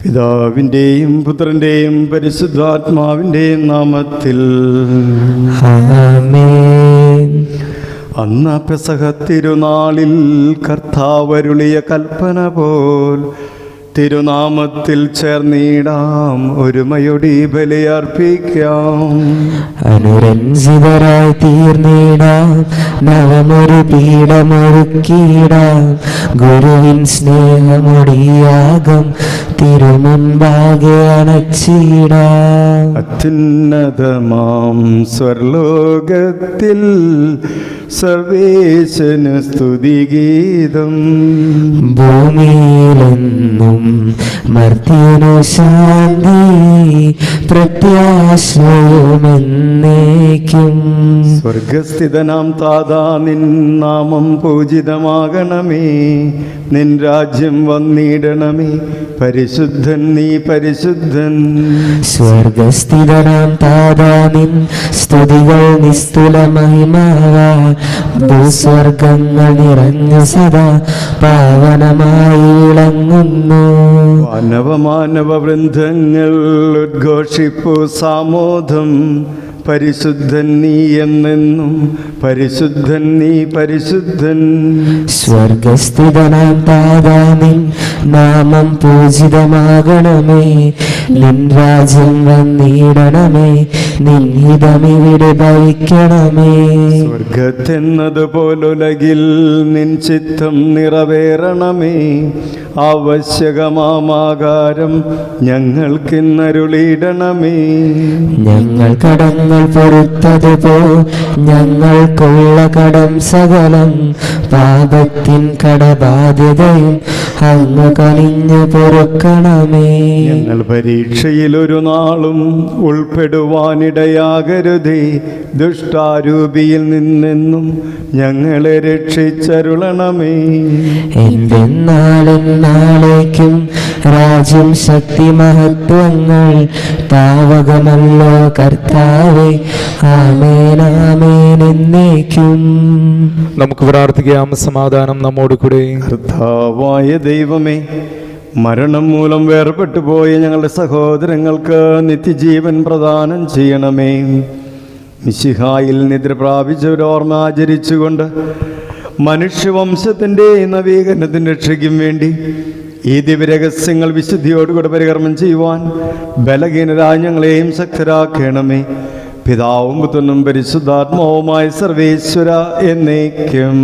പിതാവിൻ്റെയും പുത്രൻ്റെയും പരിശുദ്ധാത്മാവിൻ്റെയും നാമത്തിൽ ആമേൻ. അന്ന് പെസഹ തിരുനാളിൽ കർത്താവരുളിയ കൽപ്പന പോൽ തിരുനാമത്തിൽ ചേർന്നിടാം, ഒരുമയൊടി ബലിയർപ്പിക്കാം. അനുരഞ്ജിതരായി തീർന്നിടാം, നവമൊരു പീഠമൊരുക്കിയിടാം. ഗുരുവിൻ സ്നേഹമൊടിയാകം തിരുമുൻപാകെ അണച്ചിടാം. അത്യുന്നതമാം സ്വർലോകത്തിൽ സർവേശന് സ്തുതിഗീതം. ഭൂമിയിലെന്നും മർത്യനു ശാന്തി, പ്രത്യാശയുമെന്നേക്കും. സ്വർഗസ്ഥിതനാം താതാ, നിൻ നാമം പൂജിതമാകണമേ. നിൻ രാജ്യം വന്നിടണമേ. പരിശുദ്ധൻ നീ പരിശുദ്ധൻ. സ്വർഗസ്ഥിതനാം താതാ, നിൻ സ്തുതികൾ നിസ്തുല മഹിമാവാ. ഭൂസ്വർഗങ്ങൾ നിറഞ്ഞു സദാ പാവനമായി വിളങ്ങുന്നു. മാനവ വൃന്ദങ്ങൾ ഉദ്ഘോഷിപ്പു സാമോദം. പരിശുദ്ധൻ നീ എന്നെന്നും, പരിശുദ്ധൻ നീ പരിശുദ്ധൻ. സ്വർഗസ്ഥിതനാം താതാ, നിൻ നാമം പൂജിതമാകണമേ. നിൻ രാജ്യം വന്നിടണമേ. നിൻ ഹിതമിവിടെ ഭവിക്കണമേ. സ്വർഗത്തെന്നതുപോലുലകിൽ നിൻ ചിത്തം നിറവേറണമേ. ആവശ്യകമാകാരം ഞങ്ങൾക്കിന്നരുളിയിടണമേ. ഞങ്ങൾ കടങ്ങൾ പൊറുത്തതുപോ ഞങ്ങൾക്കുള്ള കടം സകലം. പാപത്തിൻ കടബാധ്യതയും അങ്ങ് കനിഞ്ഞു പൊറുക്കണമേ. ഞങ്ങൾ പരീക്ഷയിൽ ഒരു നാളും ഉൾപ്പെടുവാനിടയാകരുതേ. ദുഷ്ടാരൂപിയിൽ നിന്നെന്നും ഞങ്ങളെ രക്ഷിച്ചരുളണമേ. എന്തെന്നാളെന്നാളേക്കും രാജ്യം ശക്തി മഹത്വങ്ങൾ താവകമല്ലോ കർത്താവേ. ആമേൻ ആമേൻ എന്നേക്കും. നമുക്ക് പ്രാർത്ഥിക്കാം. സമാധാനം നമ്മോട് കൂടെ. കർത്താവായ ദൈവമേ, മരണം മൂലം വേർപെട്ടു പോയ ഞങ്ങളുടെ സഹോദരങ്ങൾക്ക് നിത്യജീവൻ പ്രദാനം ചെയ്യണമേ. മിശിഹായിൽ നിദ്ര പ്രാപിച്ചവരോർമ്മ ആചരിച്ചുകൊണ്ട് മനുഷ്യവംശത്തിൻ്റെ നവീകരണത്തിൻ്റെ രക്ഷയ്ക്കും വേണ്ടി ഈ ദിവ്യരഹസ്യങ്ങൾ വിശുദ്ധിയോടുകൂടെ പരികർമ്മം ചെയ്യുവാൻ ബലഹീനരായ ഞങ്ങളെയും ശക്തരാക്കണമേ. പിതാവും പുത്രനും പരിശുദ്ധാത്മാവുമായ സർവേശ്വര എന്നേക്കും.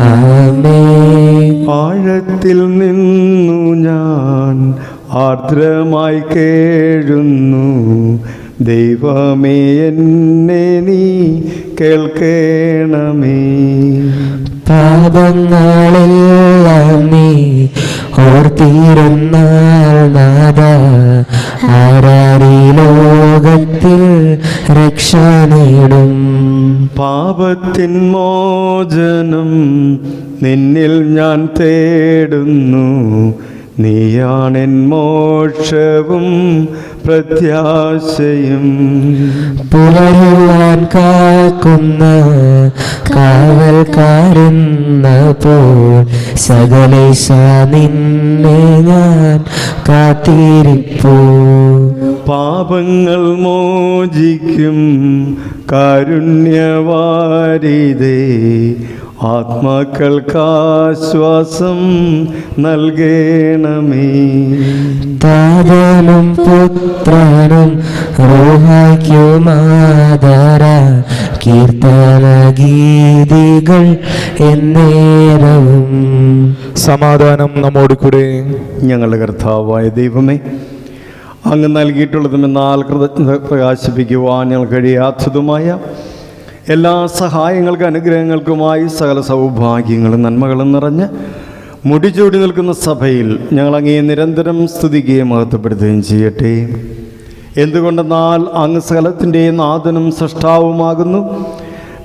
ആമേൻ. ആഴത്തിൽ നിന്നു ഞാൻ ആർദ്രമായി കേഴുന്നു. ദൈവമേ, എന്നെ നീ കേൾക്കണമേ. പാപങ്ങളെല്ലാം നീ ഓർത്തിരുന്നാൽ നാഥ, ആരാരീ ലോകത്തിൽ രക്ഷ നേടും. പാപത്തിൻ മോചനം നിന്നിൽ ഞാൻ തേടുന്നു. നീയാണെൻ മോക്ഷവും പ്രത്യാശയും. പുലരുവാൻ കാക്കുന്ന കാവൽക്കാരെന്ന പോൽ സകലേശ നിന്നെ ഞാൻ കാത്തിരിപ്പൂ. പാപങ്ങൾ മോചിക്കും കാരുണ്യവാരിതേ, ആത്മാക്കൾക്കാശ്വാസം നൽകണമേ. താതനും പുത്രനും റൂഹായ്ക്കുമാദര കീർത്തന ഗീതികൾ എന്നേരവും. സമാധാനം നമ്മോട് കൂടെ. ഞങ്ങളുടെ കർത്താവായ ദൈവമേ, അങ്ങ് നൽകിയിട്ടുള്ളതുമെന്നാൽ കൃതജ്ഞത പ്രകാശിപ്പിക്കുവാൻ ഞങ്ങൾ കഴിയാത്തതുമായ എല്ലാ സഹായങ്ങൾക്കും അനുഗ്രഹങ്ങൾക്കുമായി സകല സൗഭാഗ്യങ്ങളും നന്മകളും നിറഞ്ഞ് മുടിചൂടി നിൽക്കുന്ന സഭയിൽ ഞങ്ങൾ അങ്ങേ നിരന്തരം സ്തുതിക്കുകയും മഹത്വപ്പെടുത്തുകയും ചെയ്യട്ടെ. എന്തുകൊണ്ടെന്നാൽ അങ്ങ് സകലത്തിൻ്റെ നാഥനും സൃഷ്ടാവുമാകുന്നു.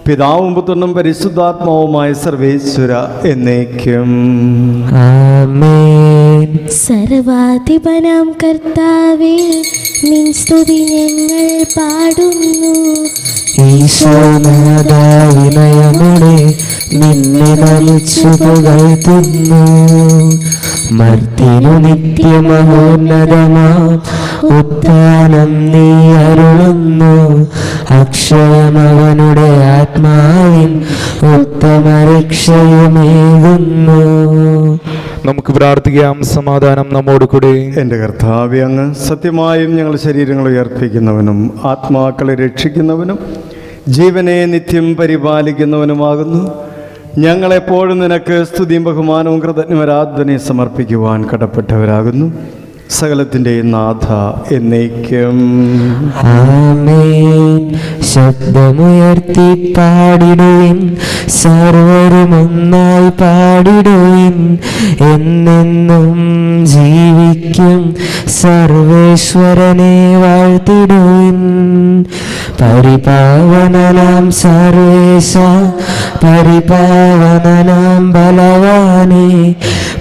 പിതാവും പുത്രനും പരിശുദ്ധാത്മാവുമായ സർവേശ്വര എന്നേക്കും. ആമേൻ. സർവാധിപനാം കർത്താവേ, നിൻ സ്തുതി ഞങ്ങൾ പാടുന്നു. ഈശോനാഥ വിനയമോടെ നിന്നെ നമിച്ചു പുകഴ്ത്തുന്നു. മർത്തിനു നിത്യമഹോന്നതമാം ഉത്ഥാനം നീ അരുളുന്നു. അക്ഷയമവനുടെ ആത്മാവിൻ ഉത്തമ രക്ഷയുമേകുന്നു. നമുക്ക് പ്രാർത്ഥിക്കാം. സമാധാനം നമ്മോട് കൂടെ. എൻ്റെ കർത്താവേ, അങ്ങ് സത്യമായും ഞങ്ങൾ ശരീരങ്ങൾ ഉയർപ്പിക്കുന്നവനും ആത്മാക്കളെ രക്ഷിക്കുന്നവനും ജീവനെ നിത്യം പരിപാലിക്കുന്നവനുമാകുന്നു. ഞങ്ങളെപ്പോഴും നിനക്ക് സ്തുതിയും ബഹുമാനവും കൃതജ്ഞാരാധനയും സമർപ്പിക്കുവാൻ കടപ്പെട്ടവരാകുന്നു. സകലത്തിൻ്റെ നാഥ എന്നേക്കും ആമേൻ. ശബ്ദമുയർത്തി പാടിടുവിൻ, സർവരും ഒന്നായി പാടിടുവിൻ. എന്നെന്നും ജീവിക്കും സർവേശ്വരനെ വാഴ്ത്തിടുവിൻ. പരിപാവനനാം സർവേശ, പരിപാവനനാം ബലവാനേ,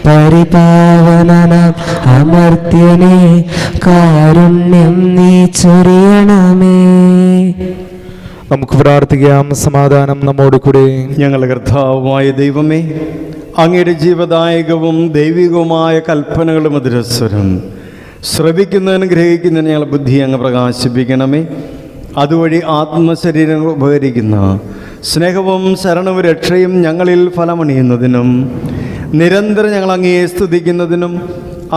പരിപാവനനാം അമർത്യനേ, കാരുണ്യം നീ ചൊരിയണമേ. നമുക്ക് പ്രാർത്ഥിക്കാം. സമാധാനം നമ്മോട് കൂടെ. ഞങ്ങളുടെ കർത്താവുമായ ദൈവമേ, അങ്ങയുടെ ജീവദായകവും ദൈവികവുമായ കൽപ്പനകളുടെ മധുരസ്വരം ശ്രവിക്കുന്നതിനും ഗ്രഹിക്കുന്നതിന് ഞങ്ങളുടെ ബുദ്ധി അങ്ങ് പ്രകാശിപ്പിക്കണമേ. അതുവഴി ആത്മശരീരങ്ങൾ ഉപകരിക്കുന്ന സ്നേഹവും ശരണവും രക്ഷയും ഞങ്ങളിൽ ഫലമണിയുന്നതിനും നിരന്തരം ഞങ്ങൾ അങ്ങയെ സ്തുതിക്കുന്നതിനും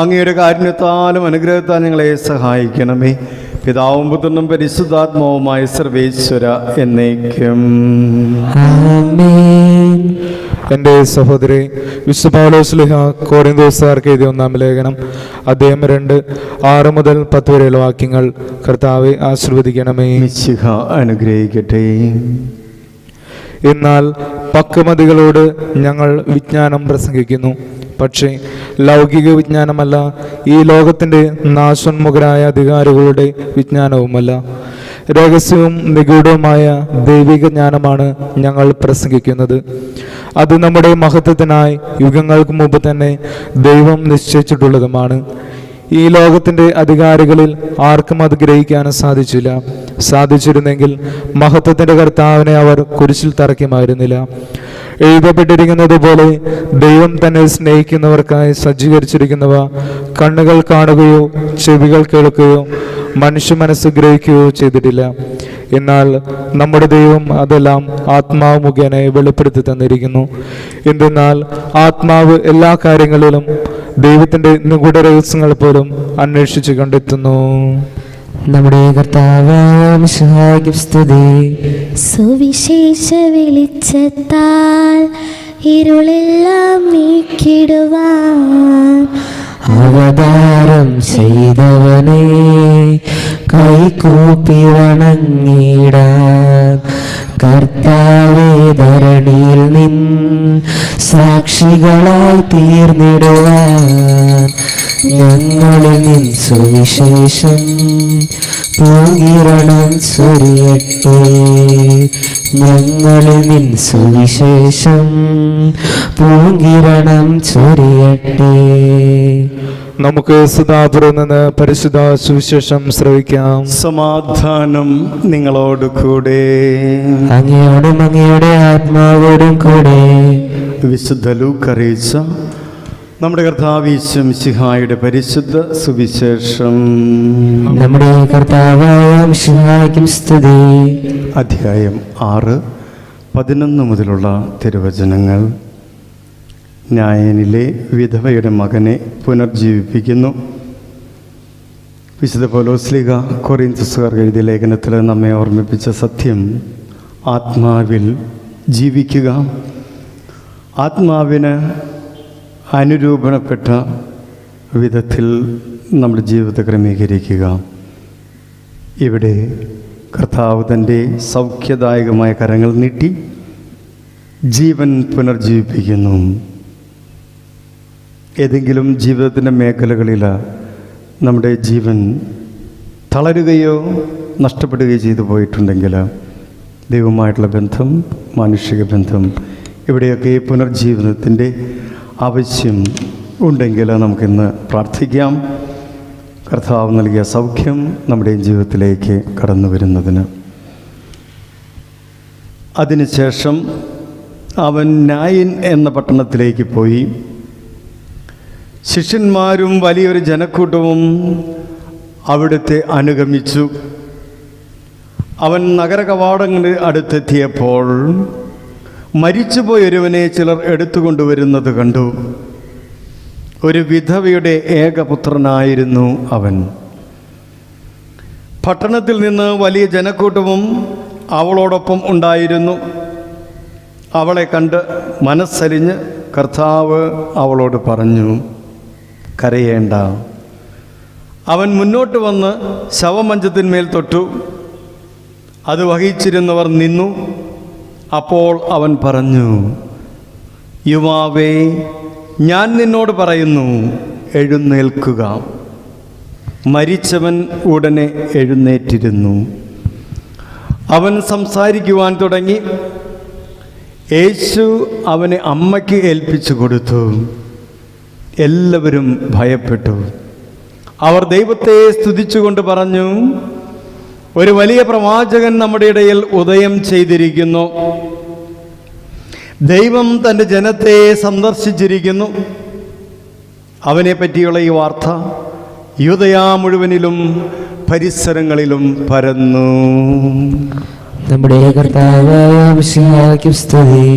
അങ്ങയുടെ കാരുണ്യത്താലും അനുഗ്രഹത്താലും ഞങ്ങളെ സഹായിക്കണമേ. പിതാവും പുത്രനും പരിശുദ്ധാത്മാവുമായ സർവേശ്വര എന്നേക്കും ആമേൻ. എൻ്റെ സഹോദരി, വിശുദ്ധ പൗലോസ് കൊരിന്തോസുകാർക്ക് എഴുതിയ 1-ാം ലേഖനം അധ്യായം 2:6-10 വരെയുള്ള വാക്യങ്ങൾ കർത്താവെ ആശീർവദിക്കണമേ. മിശിഹ അനുഗ്രഹിക്കട്ടെ. എന്നാൽ പക്വമതികളോട് ഞങ്ങൾ വിജ്ഞാനം പ്രസംഗിക്കുന്നു, പക്ഷേ ലൗകിക വിജ്ഞാനമല്ല, ഈ ലോകത്തിൻ്റെ നാശോന്മുഖരായ അധികാരികളുടെ വിജ്ഞാനവുമല്ല. രഹസ്യവും നിഗൂഢവുമായ ദൈവിക ജ്ഞാനമാണ് ഞങ്ങൾ പ്രസംഗിക്കുന്നത്. അത് നമ്മുടെ മഹത്വത്തിനായി യുഗങ്ങൾക്ക് മുമ്പ് തന്നെ ദൈവം നിശ്ചയിച്ചിട്ടുള്ളതുമാണ്. ഈ ലോകത്തിൻ്റെ അധികാരികളിൽ ആർക്കും അത് ഗ്രഹിക്കാനും സാധിച്ചില്ല. സാധിച്ചിരുന്നെങ്കിൽ മഹത്വത്തിൻ്റെ കർത്താവിനെ അവർ കുരിശിൽ തറയ്ക്കുമായിരുന്നില്ല. എഴുതപ്പെട്ടിരിക്കുന്നത് പോലെ ദൈവം തന്നെ സ്നേഹിക്കുന്നവർക്കായി സജ്ജീകരിച്ചിരിക്കുന്നവ കണ്ണുകൾ കാണുകയോ ചെവികൾ കേൾക്കുകയോ മനുഷ്യ മനസ്സ് ഗ്രഹിക്കുകയോ ചെയ്തിട്ടില്ല. എന്നാൽ നമ്മുടെ ദൈവം അതെല്ലാം ആത്മാവ് മുഖേന വെളിപ്പെടുത്തി തന്നിരിക്കുന്നു. എന്തെന്നാൽ ആത്മാവ് എല്ലാ കാര്യങ്ങളിലും ദൈവത്തിൻ്റെ നിഗൂഢ രഹസ്യങ്ങൾ പോലും അന്വേഷിച്ച് കണ്ടെത്തുന്നു. നമ്മുടെ കർത്താവായ മിശിഹായ്ക്ക് സ്തുതി. സുവിശേഷ വെളിച്ചത്താൽ ഇരുളെല്ലാം നീക്കിടുവാൻ അവതാരം ചെയ്തവനെ കൈകൂപ്പി വണങ്ങിടാൻ. കർത്താവേ, ധരണിയിൽ നിൻ സാക്ഷികളായി തീർന്നിടുവാൻ ഞങ്ങളിൽ നിൻ സുവിശേഷം പൂകിരണം ചൊരിയട്ടെ. ഞങ്ങളിൽ നിൻ സുവിശേഷം പൂകിരണം ചൊരിയട്ടെ. നമുക്ക് സദാപുരം നിന്ന് പരിശുദ്ധ സുവിശേഷം ശ്രവിക്കാം. സമാധാനം നിങ്ങളോട് കൂടെ. അങ്ങയോടും അങ്ങയുടെ ആത്മാവോടും കൂടെ. വിശുദ്ധ ലൂക്കാ അറിയിച്ച നമ്മുടെ കർത്താവ് ഈശോ മിശിഹായുടെ പരിശുദ്ധ സുവിശേഷം. നമ്മുടെ കർത്താവായ മിശിഹായ്ക്കും സ്തുതി. അധ്യായം 6:11 മുതലുള്ള തിരുവചനങ്ങൾ. ന്യായനിലെ വിധവയുടെ മകനെ പുനർജീവിപ്പിക്കുന്നു. വിശുദ്ധ പൗലോസ്ലീഹ കൊരിന്തോസുകാർക്ക് എഴുതിയ ലേഖനത്തിൽ നമ്മെ ഓർമ്മിപ്പിച്ച സത്യം ആത്മാവിൽ ജീവിക്കുക, ആത്മാവിന് അനുരൂപണപ്പെട്ട വിധത്തിൽ നമ്മുടെ ജീവിതത്തെ ക്രമീകരിക്കുക. ഇവിടെ കർത്താവ് തൻ്റെ സൗഖ്യദായകമായ കരങ്ങൾ നീട്ടി ജീവൻ പുനർജീവിപ്പിക്കുന്നു. ഏതെങ്കിലും ജീവിതത്തിൻ്റെ മേഖലകളിൽ നമ്മുടെ ജീവൻ തളരുകയോ നഷ്ടപ്പെടുകയോ ചെയ്തു പോയിട്ടുണ്ടെങ്കിൽ ദൈവവുമായിട്ടുള്ള ബന്ധം, മാനുഷിക ബന്ധം, ഇവിടെയൊക്കെ പുനർജീവനത്തിൻ്റെ ആവശ്യം ഉണ്ടെങ്കിൽ നമുക്കിന്ന് പ്രാർത്ഥിക്കാം. കർത്താവ് നൽകിയ സൗഖ്യം നമ്മുടെ ജീവിതത്തിലേക്ക് കടന്നു വരുന്നതിന്. അതിനുശേഷം അവൻ നായിൻ എന്ന പട്ടണത്തിലേക്ക് പോയി. ശിഷ്യന്മാരും വലിയൊരു ജനക്കൂട്ടവും അവിടുത്തെ അനുഗമിച്ചു. അവൻ നഗര കവാടങ്ങളുടെ അടുത്തെത്തിയപ്പോൾ മരിച്ചുപോയൊരുവനെ ചിലർ എടുത്തുകൊണ്ടുവരുന്നത് കണ്ടു. ഒരു വിധവയുടെ ഏകപുത്രനായിരുന്നു അവൻ. പട്ടണത്തിൽ നിന്ന് വലിയ ജനക്കൂട്ടവും അവളോടൊപ്പം ഉണ്ടായിരുന്നു. അവളെ കണ്ട് മനസ്സലിഞ്ഞ് കർത്താവ് അവളോട് പറഞ്ഞു, കരയേണ്ട. അവൻ മുന്നോട്ട് വന്ന് ശവമഞ്ചത്തിന്മേൽ തൊട്ടു. അത് വഹിച്ചിരുന്നവർ നിന്നു. അപ്പോൾ അവൻ പറഞ്ഞു, യുവാവേ, ഞാൻ നിന്നോട് പറയുന്നു, എഴുന്നേൽക്കുക. മരിച്ചവൻ ഉടനെ എഴുന്നേറ്റിരുന്നു. അവൻ സംസാരിക്കുവാൻ തുടങ്ങി. യേശു അവനെ അമ്മയ്ക്ക് ഏൽപ്പിച്ചു കൊടുത്തു. എല്ലാവരും ഭയപ്പെട്ടു. അവർ ദൈവത്തെ സ്തുതിച്ചുകൊണ്ട് പറഞ്ഞു, ഒരു വലിയ പ്രവാചകൻ നമ്മുടെ ഇടയിൽ ഉദയം ചെയ്തിരിക്കുന്നു. ദൈവം തൻ്റെ ജനത്തെ സന്ദർശിച്ചിരിക്കുന്നു. അവനെ പറ്റിയുള്ള ഈ വാർത്ത യൂദയ മുഴുവനിലും പരിസരങ്ങളിലും പരന്നു. നമ്മുടെ കർത്താവായ മിശിഹായ്ക്ക് സ്തുതി.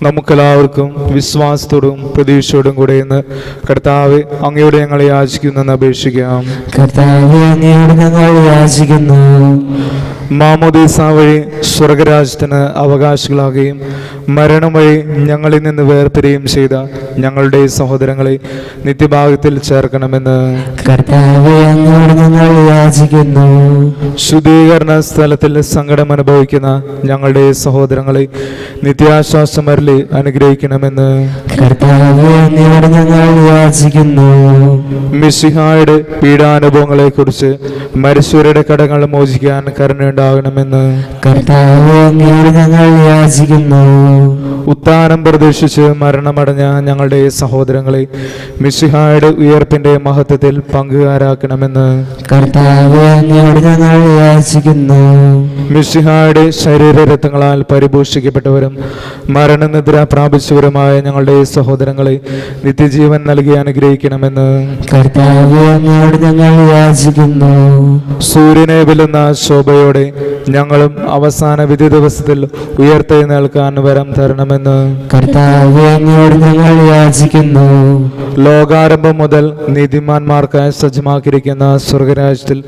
നമുക്കെല്ലാവർക്കും വിശ്വാസത്തോടും പ്രതീക്ഷയോടും കൂടെ ഇന്ന് കർത്താവ് അങ്ങയോട് ഞങ്ങളെ യാചിക്കുന്നെന്ന് അപേക്ഷിക്കാം. കർത്താവ് അങ്ങയോട് ഞങ്ങൾ യാചിക്കുന്നു. മാമോദീസ വഴി സ്വർഗരാജ്യത്തിന് അവകാശികളാകുകയും മരണം വഴി ഞങ്ങളിൽ നിന്ന് വേർപിരിയും ചെയ്ത ഞങ്ങളുടെ സഹോദരങ്ങളെ നിത്യഭാഗത്തിൽ ചേർക്കണമെന്ന് കർത്താവ് അങ്ങയോട് ഞങ്ങൾ യാചിക്കുന്നു. ശുദ്ധീകരണ സ്ഥലത്തിൽ സങ്കടം അനുഭവിക്കുന്ന ഞങ്ങളുടെ സഹോദരങ്ങളെ നിത്യാശ്വാസമരളി അനുഗ്രഹിക്കണമെന്ന് കർത്താവ് അങ്ങയോട് ഞങ്ങൾ യാചിക്കുന്നു. മിശിഹായുടെ പീഡാനുഭവങ്ങളെ കുറിച്ച് മരിച്ചവരുടെ കടങ്ങൾ മോചിക്കാൻ കരുണയുണ്ടാകണമെന്ന് കർത്താവ് അങ്ങയോട് ഞങ്ങൾ യാചിക്കുന്നു. ഉത്ഥാനം പ്രതീക്ഷിച്ച് മരണമടഞ്ഞ ഞങ്ങളുടെ സഹോദരങ്ങളെ മിശിഹായുടെ ഉയർപ്പിന്റെ മഹത്വത്തിൽ പങ്കുകാരാക്കണമെന്ന് കർത്താവ് അങ്ങയോട് ഞങ്ങൾ യാചിക്കുന്നു. മിശിഹായുടെ ശരീരരത്നങ്ങളാൽ പരിപോഷിക്കപ്പെട്ടവരും മരണനിദ്ര പ്രാപിച്ചവരുമായ ഞങ്ങളുടെ സഹോദരങ്ങളെ നിത്യജീവൻ നൽകി അനുഗ്രഹിക്കണമെന്ന് കർത്താവ് അങ്ങയോട് ഞങ്ങൾ യാചിക്കുന്നു. സൂര്യനെ വെല്ലുന്ന ശോഭയോടെ ഞങ്ങളും അവസാന വിധി ദിവസത്തിൽ ഉയർത്തെഴുന്നേൽക്കാൻ വരം തരണമെന്ന് കർത്താവ് അങ്ങയോട് ഞങ്ങൾ യാചിക്കുന്നു. ലോകാരംഭം മുതൽ നീതിമാന്മാർക്കായി സജ്ജമാക്കിയിരിക്കുന്ന സ്വർഗരാജ്യത്തിൽ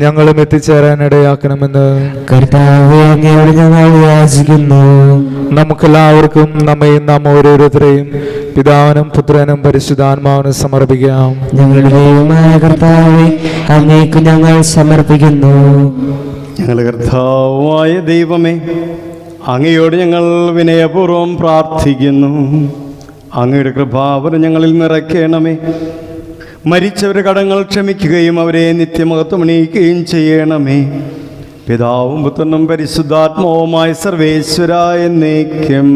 ഞങ്ങളും എത്തിച്ചേരാൻ ഇടയാക്കണമെന്ന് കർത്താവ് അങ്ങയോട് ഞങ്ങൾ യാചിക്കുന്നു. നമുക്കെല്ലാവർക്കും നമ്മയും നാം ഓരോരുത്തരെയും പിതാവിനും പുത്രനും പരിശുദ്ധാത്മാവിനും സമർപ്പിക്കാം. ഞങ്ങളുടെ ദൈവമായ കർത്താവേ, അങ്ങേക്ക് ഞങ്ങൾ സമർപ്പിക്കുന്നു. ഞങ്ങളുടെ കർത്താവായ ദൈവമേ, അങ്ങയോട് ഞങ്ങൾ വിനയപൂർവ്വം പ്രാർത്ഥിക്കുന്നു. അങ്ങയുടെ കൃപാവരം ഞങ്ങളിൽ നിറയ്ക്കണമേ. മരിച്ചവരുടെ കടങ്ങൾ ക്ഷമിക്കുകയും അവരെ നിത്യമഹത്വമണിയിക്കുകയും ചെയ്യണമേ. പിതാവും പുത്രനും പരിശുദ്ധാത്മാവുമായ സർവേശ്വര എന്നേക്കും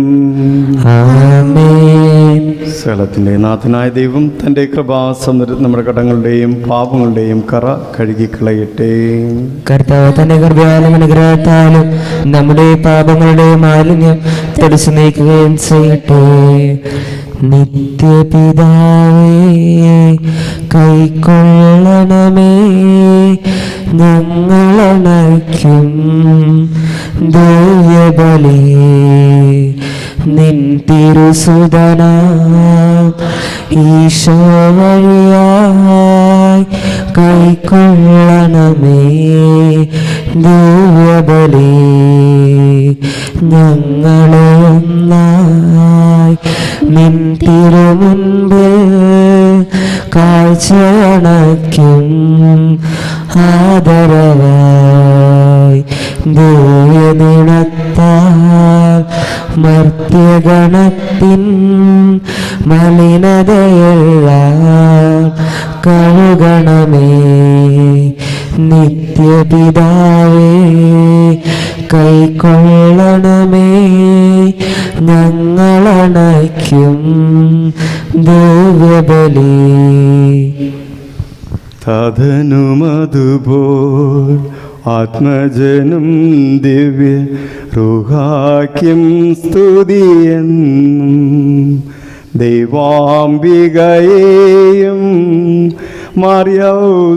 ആമേൻ. സകലത്തിൻ്റെ നാഥനായ ദൈവം തൻ്റെ കൃപാസമൃദ്ധ നമ്മുടെ കടങ്ങളുടെയും പാപങ്ങളുടെയും കറ കഴുകിക്കളയട്ടെ. കർത്താവ് തന്റെ കൃപയാലും അനുഗ്രഹത്താലും നമ്മുടെ പാപങ്ങളുടെ മാലിന്യം തുടച്ചു നീക്കുകയും ചെയ്യട്ടെ. നിത്യപിതാവേ, കൈക്കൊള്ളണമേ ഞങ്ങളണയ്ക്കും ദിവ്യബലി. നിൻ തിരുസുതനാ ഈശോ വഴിയായി കൈക്കൊള്ളണമേ ദിവ്യബലി. ഞങ്ങളെ ഒന്നായി നിൻ തിരുമുൻപിൽ കാഴ്ചയണയ്ക്കും ആദരവായി ദിവ്യനിണത്താൽ മർത്യഗണത്തിൻ മലിനതയെല്ലാം കഴുകണമേ. നിത്യപിതാവേ, കൈക്കൊള്ളണമേ ഞങ്ങളണയ്ക്കും ദിവ്യബലി. തതനുമതുപോൽ ആത്മജനും ദിവ്യ റുഹാക്കും സ്തുതിയെന്നും ദൈവാംബികയെയും മറിയൗസേപ്പിനെയും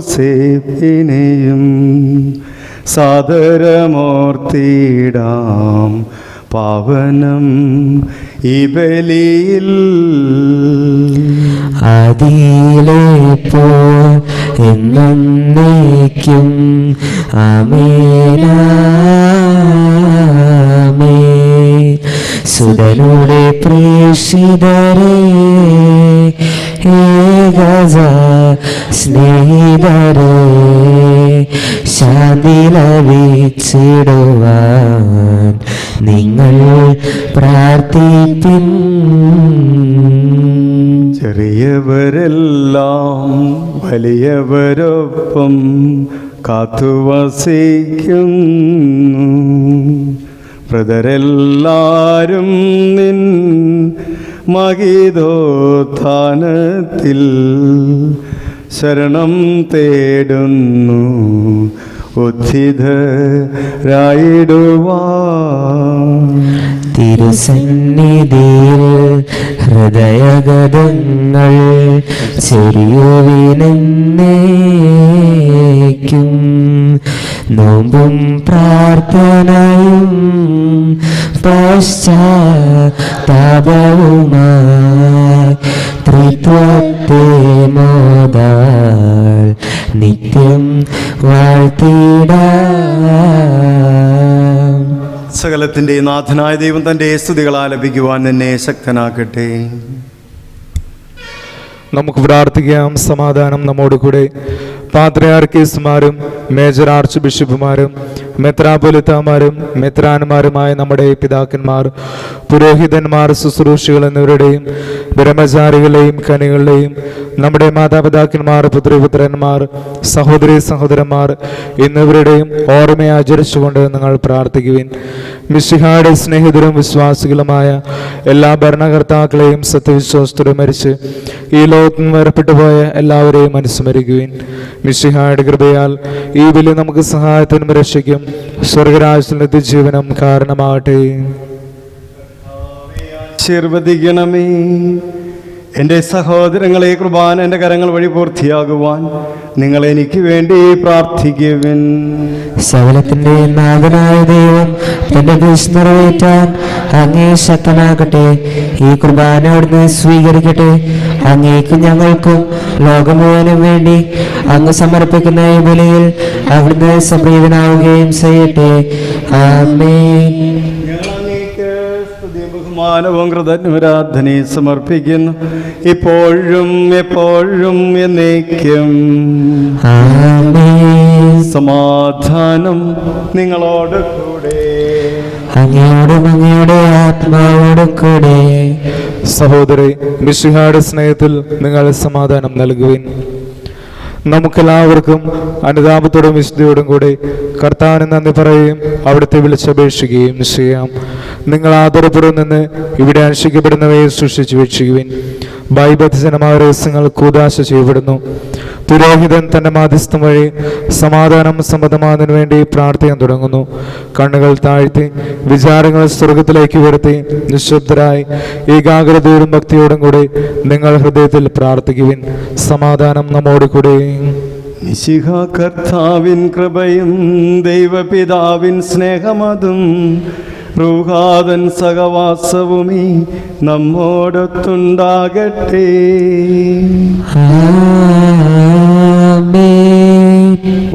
സാദരമോർത്തിടാം പാവനം ഈ ബലിയിൽ. അതിലേപ്പോ എന്നേക്കും ആമേനാമേൻ. സുതനുടെ പ്രേഷിതരേ ഏകജ സ്നേഹിതരേ ശാന്തി ലഭിച്ചിടുവാൻ നിങ്ങൾ പ്രാർത്ഥിപ്പിൻ. ചെറിയവരെല്ലാം വലിയവരൊപ്പം കാത്തുവസിക്കുന്നു. ബ്രദരെല്ലാരും നിൻ മഹിതോത്ഥാനത്തിൽ ശരണം തേടുന്നു. ഉദ്ധിതരായിടുവാൻ തിരുസന്നിധിയിൽ ഹൃദയഗതങ്ങൾ ചെറിയുവിനെന്നേക്കും. നോമ്പും പ്രാർത്ഥനയും പശ്ചാത്താപവുമായി ത്രിത്വത്തെ മോദാൽ നിത്യം വാഴ്ത്തിടാം. സകലത്തിൻ്റെ നാഥനായ ദൈവം തൻ്റെ സ്തുതികൾ ആലപിക്കുവാൻ എന്നെ ശക്തനാക്കട്ടെ. നമുക്ക് പ്രാർത്ഥിക്കാം. സമാധാനം നമ്മോട് കൂടെ. പാത്രിയാർക്കീസുമാരും മേജർ ആർച്ച് ബിഷപ്പുമാരും മെത്രാപൊലിത്താമാരും മെത്രാന്മാരുമായ നമ്മുടെ പിതാക്കന്മാർ, പുരോഹിതന്മാർ, ശുശ്രൂഷികൾ എന്നിവരുടെയും ബ്രഹ്മചാരികളുടെയും കനികളുടെയും നമ്മുടെ മാതാപിതാക്കന്മാർ, പുത്രിപുത്രന്മാർ, സഹോദരി സഹോദരന്മാർ എന്നിവരുടെയും ഓർമ്മയെ ആചരിച്ചുകൊണ്ട് നിങ്ങൾ പ്രാർത്ഥിക്കുവിൻ. മിശിഹായുടെ സ്നേഹിതരും വിശ്വാസികളുമായ എല്ലാ ഭരണകർത്താക്കളെയും സത്യവിശ്വാസത്തോടെ മരിച്ച് ഈ ലോകത്ത് നിന്ന് വേർപെട്ടു പോയ എല്ലാവരെയും അനുസ്മരിക്കുവിൻ. മിശിഹായുടെ കൃപയാൽ ഈ ബലി നമുക്ക് സഹായത്തിനും രക്ഷയ്ക്കും സ്വർഗരാജ്യത്തിൽ നിത്യജീവനം കാരണമാകട്ടെ. ആശീർവദിക്കണമേ. എൻ്റെ സഹോദരങ്ങളെ, കുർബാന എൻ്റെ കരങ്ങൾ വഴി പൂർത്തിയാകുവാൻ നിങ്ങൾ എനിക്ക് വേണ്ടി പ്രാർത്ഥിക്കുവിൻ. സകലത്തിന്റെ നാഥനായ ദൈവം തന്റെ ദൃഷ്ടി നിറവേറ്റാൻ അങ്ങേ ശക്തനാകട്ടെ. ഈ കുർബാന അവിടുന്ന് സ്വീകരിക്കട്ടെ. അങ്ങേക്കും ഞങ്ങൾക്കും ലോകം മുഴുവനും വേണ്ടി അങ്ങ് സമർപ്പിക്കുന്ന ഈ ബലിയിൽ അവിടുന്ന് സംപ്രീതനാവുകയും ചെയ്യട്ടെ. ആമേൻ. ബഹുമാനവും കൃതജ്ഞാരാധനയും സമർപ്പിക്കുന്നു, ഇപ്പോഴും എപ്പോഴും എന്നേക്കും. ആമേൻ. സമാധാനം നിങ്ങളോട് കൂടെ. അങ്ങയോടും അങ്ങയുടെ ആത്മാവോടും കൂടെ. സഹോദരി, മിശിഹായുടെ സ്നേഹത്തിൽ നിങ്ങൾ സമാധാനം നൽകുവിൻ. നമുക്കെല്ലാവർക്കും അനുതാപത്തോടും വിശുദ്ധിയോടും കൂടി കർത്താവിന് നന്ദി പറയുകയും അവിടുത്തെ വിളിച്ചപേക്ഷിക്കുകയും ചെയ്യാം. നിങ്ങൾ ആദരപൂർവ്വം നിന്ന് ഇവിടെ അനുഷ്ഠിക്കപ്പെടുന്നവയെ സൂക്ഷിച്ചു വീക്ഷിക്കുവിൻ. ഭയബദ്ധജനമായ രഹസ്യങ്ങൾ കൂദാശ ചെയ്യപ്പെടുന്നു. പുരോഹിതൻ തന്റെ മാധ്യസ്ഥം വഴി സമാധാനം സംബന്ധമാകുന്നതിന് വേണ്ടി പ്രാർത്ഥിക്കാൻ തുടങ്ങുന്നു. കണ്ണുകൾ താഴ്ത്തി വിചാരങ്ങൾ സ്വർഗത്തിലേക്ക് ഉയർത്തി നിശബ്ദരായി ഏകാഗ്രതയോടും ഭക്തിയോടും കൂടി നിങ്ങൾ ഹൃദയത്തിൽ പ്രാർത്ഥിക്കുവിൻ. സമാധാനം നമ്മോട് കൂടെ. മിശിഹ കർത്താവിൻ കൃപയും ദൈവപിതാവിൻ സ്നേഹമതും റൂഹാദൻ സഹവാസവുമീ നമ്മോടൊത്തുണ്ടാകട്ടെ.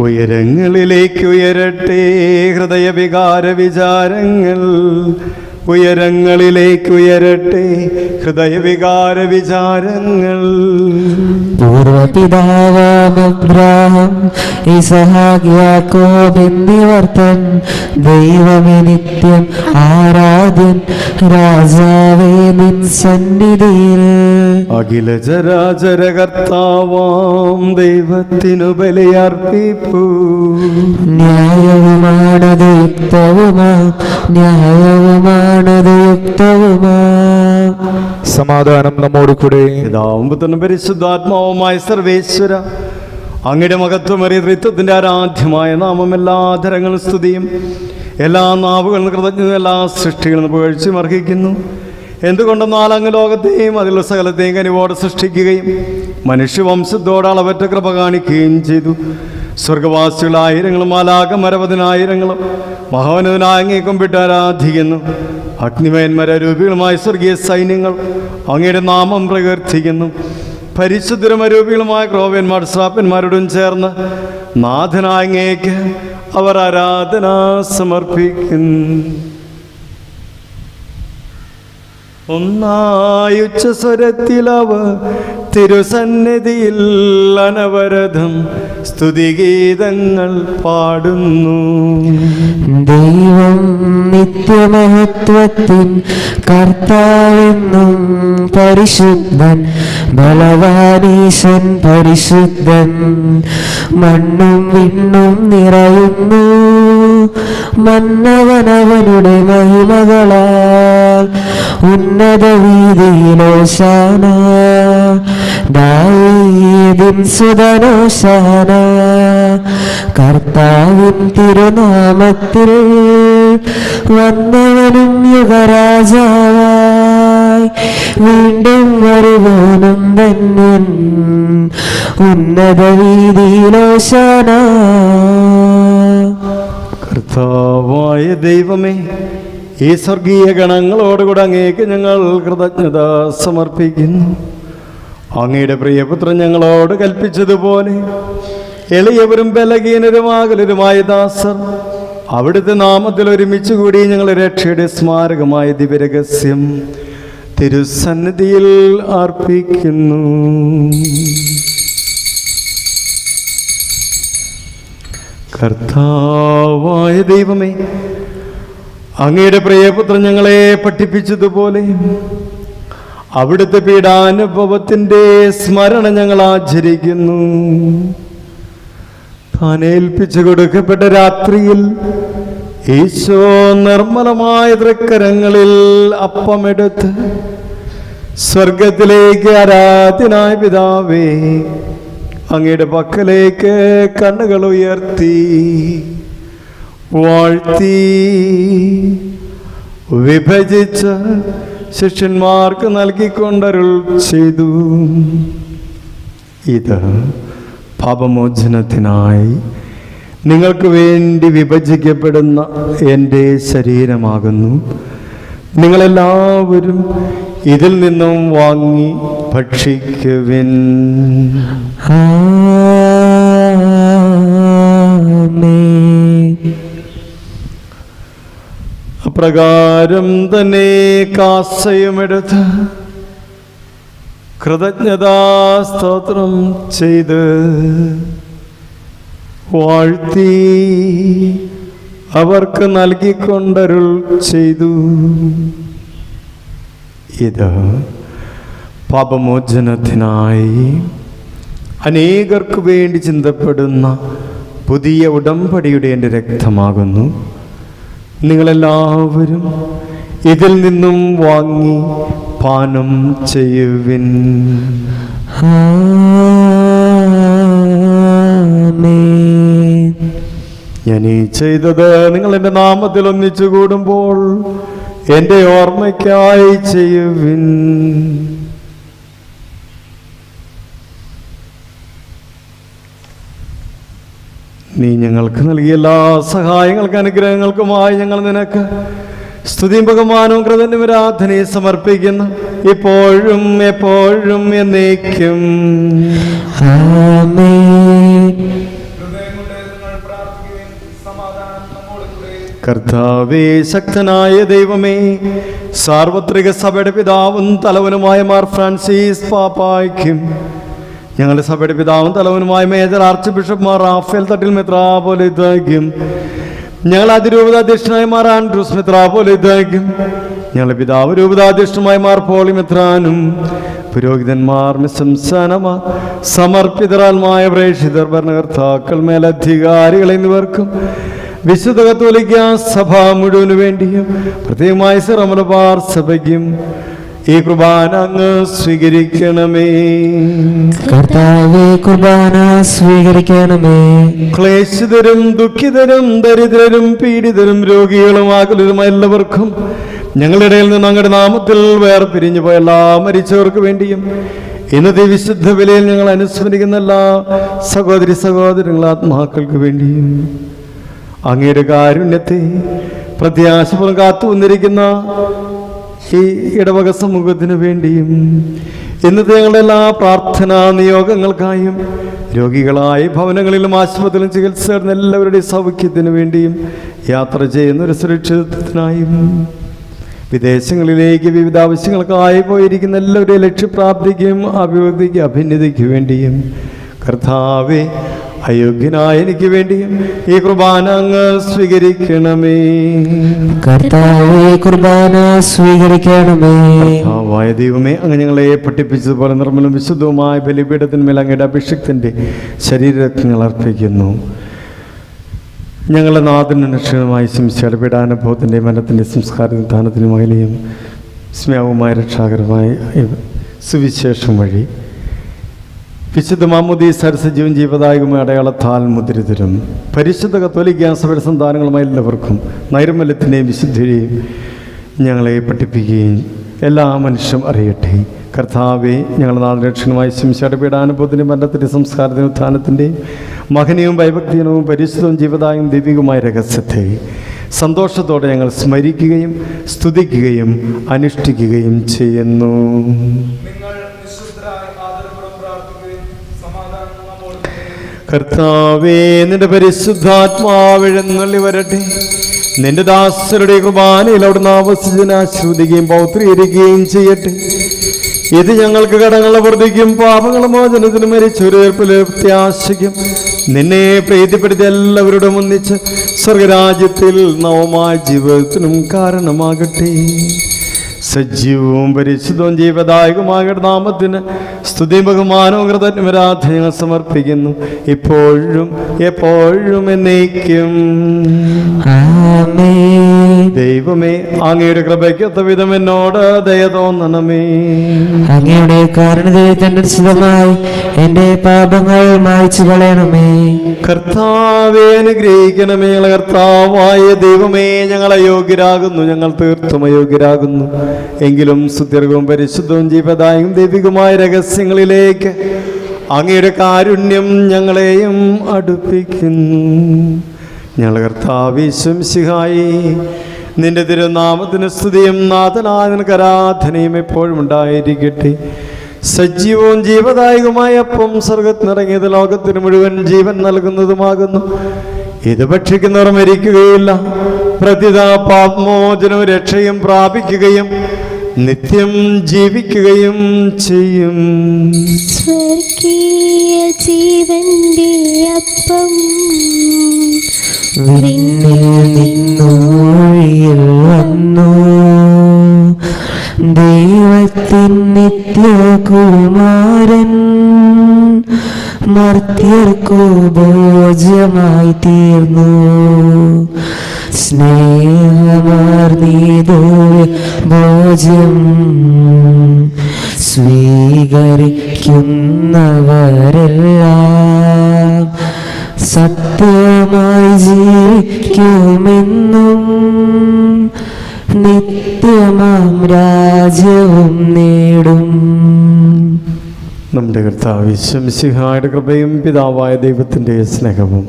ഉയരങ്ങളിലേക്ക് ഉയരട്ടെ ഹൃദയവികാര വിചാരങ്ങൾ. ഉയരങ്ങളിലേക്ക് ഉയരട്ടെ ഹൃദയവികാര വിചാരങ്ങൾ. പൂർവപിതാവാം അബ്രാഹാം, ഇസഹാക്ക്, യാക്കോബ് എന്നിവർത്തൻ ദൈവമേ നിത്യം ആരാധ്യൻ, രാജാവേ നിൻ സന്നിധിയിൽ അഖില ചരാചര കർത്താവാം ദൈവത്തിനു ബലിയർപ്പിപ്പൂ. ന്യായവുമാണത് യുക്തവുമാ, ന്യായവുമാണത് യുക്തവുമാ. സമാധാനം നമ്മോട് കൂടെ. പിതാവും പുത്രനും പരിശുദ്ധാത്മാവുമായ സർവേശ്വര, അങ്ങയുടെ മഹത്വമേറിയ ത്രിത്വത്തിൻ്റെ ആരാധ്യമായ നാമം എല്ലാ ധരങ്ങളും സ്തുതിയും എല്ലാ നാവുകളും കൃതജ്ഞതയും എല്ലാ സൃഷ്ടികളും പുകഴ്ചയും അർഹിക്കുന്നു. എന്തുകൊണ്ടെന്നാൽ അങ്ങ് ലോകത്തെയും അതിലുള്ള സകലത്തെയും കനിവോടെ സൃഷ്ടിക്കുകയും മനുഷ്യവംശത്തോട് അളവറ്റ കൃപ കാണിക്കുകയും ചെയ്തു. സ്വർഗവാസികൾ ആയിരങ്ങളും മാലാഖമാരപതിനായിരങ്ങളും മഹോന്നതനായ അങ്ങയെ കുമ്പിട്ട് ആരാധിക്കുന്നു. അഗ്നിമയന്മാരൂപികളുമായ സ്വർഗീയ സൈന്യങ്ങൾ അങ്ങയുടെ നാമം പ്രകീർത്തിക്കുന്നു. പരിശുദ്ധരമരൂപികളുമായ ക്രോവ്യന്മാർ ശ്രാപ്പന്മാരോടും ചേർന്ന് നാഥനായ അങ്ങേക്ക് അവർ ആരാധന സമർപ്പിക്കുന്നു. ഒന്നായുച്ചസ്വരത്തിലവർ തിരുസന്നിധിയിൽ അനവരതം സ്തുതിഗീതങ്ങൾ പാടുന്നു. ദൈവം നിത്യമഹത്വത്തിൻ കർത്താവെന്നും പരിശുദ്ധൻ, ബലവാനീശൻ പരിശുദ്ധൻ. മണ്ണും വിണ്ണും നിറയുന്നു മന്നവനവനുടെ മഹിമകളാൽ. ഉന്നത വീതിയിലോശാന, ദാവീദിൻ സുതനോശാന. കർത്താവിൻ തിരുനാമത്തിൽ വന്നവനും യുഗരാജാവായി വീണ്ടും വരുവാനും ധന്യൻ. ഉന്നത വീതിയിലോശാന. കർത്താവായ ദൈവമേ, ഈ സ്വർഗീയ ഗണങ്ങളോടുകൂടെ അങ്ങേക്ക് ഞങ്ങൾ കൃതജ്ഞത സമർപ്പിക്കുന്നു. അങ്ങയുടെ പ്രിയപുത്രൻ ഞങ്ങളോട് കൽപ്പിച്ചതുപോലെ എളിയവരും ബലഹീനരുമാകലരുമായ ദാസർ അവിടുത്തെ നാമത്തിൽ ഒരുമിച്ച് കൂടി ഞങ്ങളുടെ രക്ഷയുടെ സ്മാരകമായ ദിവ്യരഹസ്യം തിരുസന്നിധിയിൽ അർപ്പിക്കുന്നു. കർത്താവായ ദൈവമേ, അങ്ങയുടെ പ്രിയപുത്രൻ ഞങ്ങളെ പഠിപ്പിച്ചതുപോലെ അവിടുത്തെ പീഡാനുഭവത്തിൻ്റെ സ്മരണ ഞങ്ങൾ ആചരിക്കുന്നു. താൻ ഏൽപ്പിച്ചു കൊടുക്കപ്പെട്ട രാത്രിയിൽ ഈശോ നിർമ്മലമായ തൃക്കരങ്ങളിൽ അപ്പമെടുത്ത് സ്വർഗത്തിലേക്ക് ആരാധ്യനായ പിതാവേ അങ്ങയുടെ പക്കലേക്ക് കണ്ണുകൾ ഉയർത്തി വാഴ്ത്തി വിഭജിച്ച് ശിഷ്യന്മാർക്ക് നൽകിക്കൊണ്ടരുൾ ചെയ്തു. ഇത് പാപമോചനത്തിനായി നിങ്ങൾക്ക് വേണ്ടി വിഭജിക്കപ്പെടുന്ന എൻ്റെ ശരീരമാകുന്നു. നിങ്ങളെല്ലാവരും ഇതിൽ നിന്നും വാങ്ങി ഭക്ഷിക്കുവിൻ. അപ്രകാരം തന്നെ കാസയുമെടുത്ത് കൃതജ്ഞതാസ്തോത്രം ചെയ്ത് വാഴ്ത്തി അവർക്ക് നൽകിക്കൊണ്ടരുൾ ചെയ്തു. ഇത് പാപമോചനത്തിനായി അനേകർക്ക് വേണ്ടി ചിന്തപ്പെടുന്ന പുതിയ ഉടമ്പടിയുടെ എൻ്റെ രക്തമാകുന്നു. നിങ്ങളെല്ലാവരും ഇതിൽ നിന്നും വാങ്ങി പാനം ചെയ്യുവിൻ. ഞാൻ ഈ ചെയ്തത് നിങ്ങൾ എൻ്റെ നാമത്തിൽ ഒന്നിച്ചു കൂടുമ്പോൾ എൻ്റെ ഓർമ്മയ്ക്കായി ചെയ്യുവിൻ. നീ ഞങ്ങൾക്ക് നൽകിയ എല്ലാ സഹായങ്ങൾക്കും അനുഗ്രഹങ്ങൾക്കുമായി ഞങ്ങൾ നിനക്ക് സ്തുതിയും ബഹുമാനവും കൃതജ്ഞതയും ആരാധനയും സമർപ്പിക്കുന്നു, ഇപ്പോഴും എപ്പോഴും എന്നേക്കും. കർത്താവേ, ശക്തനായ ദൈവമേ, സാർവത്രിക സഭയുടെ പിതാവും തലവനുമായ മാർ ഫ്രാൻസിസ് പാപ്പായ്ക്കും ഞങ്ങളുടെ സഭയുടെ പിതാവും തലവനുമായ major archbishop Mar Raphael Thattil മെത്രാപ്പോലീത്തായ്ക്കും ഞങ്ങൾ അതിരൂപതാധ്യക്ഷനായ മാർ ആൻഡ്രൂസ് മെത്രാപ്പോലീത്തായ്ക്കും ഞങ്ങളുടെ പിതാവ് രൂപതാധ്യക്ഷനുമായ മാർ പോളി മെത്രാനും പുരോഹിതന്മാർ മിസംസാനമാർ സമർപ്പിതരാൽമായ പ്രേക്ഷിതർ ഭരണകർത്താക്കൾ മേലധികാരികൾ എന്നിവർക്കും വിശുദ്ധ കത്തോലിക്ക സഭ മുഴുവനു വേണ്ടിയും പ്രത്യേകമായി സിറോ മലബാർ സഭയ്ക്കും ഈ കുർബാന അങ്ങ് സ്വീകരിക്കണമേ. കർത്താവേ, കുർബാന സ്വീകരിക്കണമേ. ക്ലേശിതരും ദുഃഖിതരും ദരിദ്രരും പീഡിതരും രോഗികളും ആകുലരുമായ എല്ലാവർക്കും ഞങ്ങളുടെ ഇടയിൽ നിന്ന് അങ്ങയുടെ നാമത്തിൽ വേർപിരിഞ്ഞു പോയ എല്ലാ മരിച്ചവർക്ക് വേണ്ടിയും ഇന്നത്തെ വിശുദ്ധ വിലയിൽ ഞങ്ങൾ അനുസ്മരിക്കുന്ന എല്ലാ സഹോദരി സഹോദരങ്ങളെ ആത്മാക്കൾക്ക് വേണ്ടിയും അങ്ങയുടെ കാരുണ്യത്തെ പ്രത്യാശപൂർവ്വം കാത്തു വന്നിരിക്കുന്ന ഈ ഇടവക സമൂഹത്തിന് വേണ്ടിയും ഇന്നത്തെ ഞങ്ങളുടെ എല്ലാ പ്രാർത്ഥനാ നിയോഗങ്ങൾക്കായും രോഗികളായി ഭവനങ്ങളിലും ആശുപത്രിയിലും ചികിത്സ തേടുന്ന എല്ലാവരുടെയും സൗഖ്യത്തിന് വേണ്ടിയും യാത്ര ചെയ്യുന്ന ഒരു സുരക്ഷിതത്വത്തിനായും വിദേശങ്ങളിലേക്ക് വിവിധ ആവശ്യങ്ങൾക്കായി പോയിരിക്കുന്ന എല്ലാവരുടെയും ലക്ഷ്യപ്രാപ്തിക്കും അഭിവൃദ്ധിക്കും അഭ്യുന്നതിക്ക് വേണ്ടിയും കർത്താവേ, അയോഗ്യനായ എനിക്ക് വേണ്ടിയും ഈ കുർബാന അങ്ങ് സ്വീകരിക്കണമേ. കർത്താവേ, കുർബാന സ്വീകരിക്കണമേ. കർത്താവായ ദൈവമേ, അങ്ങ് ഞങ്ങളെ പഠിപ്പിച്ചതുപോലെ നിർമ്മലം വിശുദ്ധവുമായ ബലിപീഠത്തിന്മേൽ അങ്ങയുടെ അഭിഷിക്തൻ്റെ ശരീരങ്ങൾ അർപ്പിക്കുന്നു. ഞങ്ങളുടെ നാഥന് രക്ഷകനുമായി ശംസിയുടെ പീഡാനുഭവത്തിൻ്റെ മനത്തിൻ്റെ സംസ്കാര ധാനത്തിനും മകനെയും സ്നേഹവുമായ രക്ഷാകരമായ സുവിശേഷം വഴി വിശുദ്ധ മാമോദീസ സജീവൻ ജീവദായകമായ അടയാളത്താൽ മുദ്രിതരും പരിശുദ്ധ കത്തോലിക്ക സഭയുടെ സന്താനങ്ങളുമായ എല്ലാവർക്കും നൈർമല്യത്തിൻ്റെയും വിശുദ്ധിയെയും ഞങ്ങളെ പഠിപ്പിക്കുകയും എല്ലാ മനുഷ്യരും അറിയട്ടെ. കർത്താവെ, ഞങ്ങളുടെ നാദരക്ഷണമായി ശംസിയുടെ പീഡാനുഭവത്തിൻ്റെ മരണത്തിൻ്റെ സംസ്കാരത്തിൻ്റെ ഉത്ഥാനത്തിൻ്റെയും മഹനീയവും ഭയഭക്തിയനവും പരിശുദ്ധവും ജീവദായകവും ദൈവികമായ രഹസ്യത്തെ സന്തോഷത്തോടെ ഞങ്ങൾ സ്മരിക്കുകയും സ്തുതിക്കുകയും അനുഷ്ഠിക്കുകയും ചെയ്യുന്നു. കർത്താവേ, നിന്റെ പരിശുദ്ധാത്മാവെഴുന്നള്ളി വരട്ടെ. നിന്റെ ദാസരുടെ കുർബാനയിൽ അവിടുന്ന് ആവസിച്ചതിനെ ആശ്രവദിക്കുകയും പൗത്രീകരിക്കുകയും ചെയ്യട്ടെ. ഇത് ഞങ്ങൾക്ക് കടങ്ങളുടെ വൃദ്ധിക്കും പാപങ്ങളുടെ മോചനത്തിനും മരിച്ചൊരുപ്പിലെ പ്രത്യാശയ്ക്കും നിന്നെ പ്രീതിപ്പെടുത്തി എല്ലാവരോടും ഒന്നിച്ച് സ്വർഗരാജ്യത്തിൽ നവമായ ജീവിതത്തിനും കാരണമാകട്ടെ. സജീവവും പരിശുദ്ധവും ജീവദായകമായ നാമത്തിന് സ്തുതി ബഹുമാനവും കൃതജ്ഞരാധനങ്ങൾ സമർപ്പിക്കുന്നു, ഇപ്പോഴും എപ്പോഴും എന്നേക്കും. ദൈവമേ, അങ്ങയുടെ കൃപയ്ക്കൊത്ത വിധം എന്നോട് ദയ തോന്നണമേ. അങ്ങയുടെ കാരുണ്യത്തിനനുസൃതമായി എന്റെ പാപങ്ങൾ മായ്ച്ചു കളയണമേ. കർത്താവേ, അനുഗ്രഹിക്കണമേ. കർത്താവായ ദൈവമേ, ഞങ്ങൾ അയോഗ്യരാകുന്നു, ഞങ്ങൾ തീർത്തും അയോഗ്യരാകുന്നു. എങ്കിലും സുദീർഘവും പരിശുദ്ധവും ജീവദായകവും ദൈവികമായ രഹസ്യങ്ങളിലേക്ക് അങ്ങയുടെ കാരുണ്യം ഞങ്ങളെയും അടുപ്പിക്കുന്നു. ഞങ്ങൾ കർത്താവേ ശംസിഹായി നിന്റെ തിരുനാമത്തിന് സ്തുതിയും നാഥനായ നിനക്ക് ആരാധനയും എപ്പോഴും ഉണ്ടായിരിക്കട്ടെ. സജീവവും ജീവദായകമായ അപ്പം സ്വർഗ്ഗത്തിനിറങ്ങിയത് ലോകത്തിന് മുഴുവൻ ജീവൻ നൽകുന്നതുമാകുന്നു. ഇത് ഭക്ഷിക്കുന്നവർ മരിക്കുകയില്ല, പ്രതിത പാപമോചനവും രക്ഷയും പ്രാപിക്കുകയും നിത്യം ജീവിക്കുകയും ചെയ്യും. സ്വർഗീയ ജീവന്റെ അപ്പം വിണ്ണിൽ നിന്നൊഴിയിൽ വന്നു, ദൈവത്തിൻ നിത്യകുമാരൻ മർത്യർക്കു ഭോജ്യമായി തീർന്നു. സ്നേഹമാർന്നീതോ ഭോജ്യം സ്വീകരിക്കുന്നവരെല്ലാം സത്യമായി ജീവിക്കുമെന്നും നിത്യമാം രാജ്യവും നേടും. നമ്മുടെ കർത്താവ് ശംസിഹായുടെ കൃപയും പിതാവായ ദൈവത്തിൻ്റെ സ്നേഹവും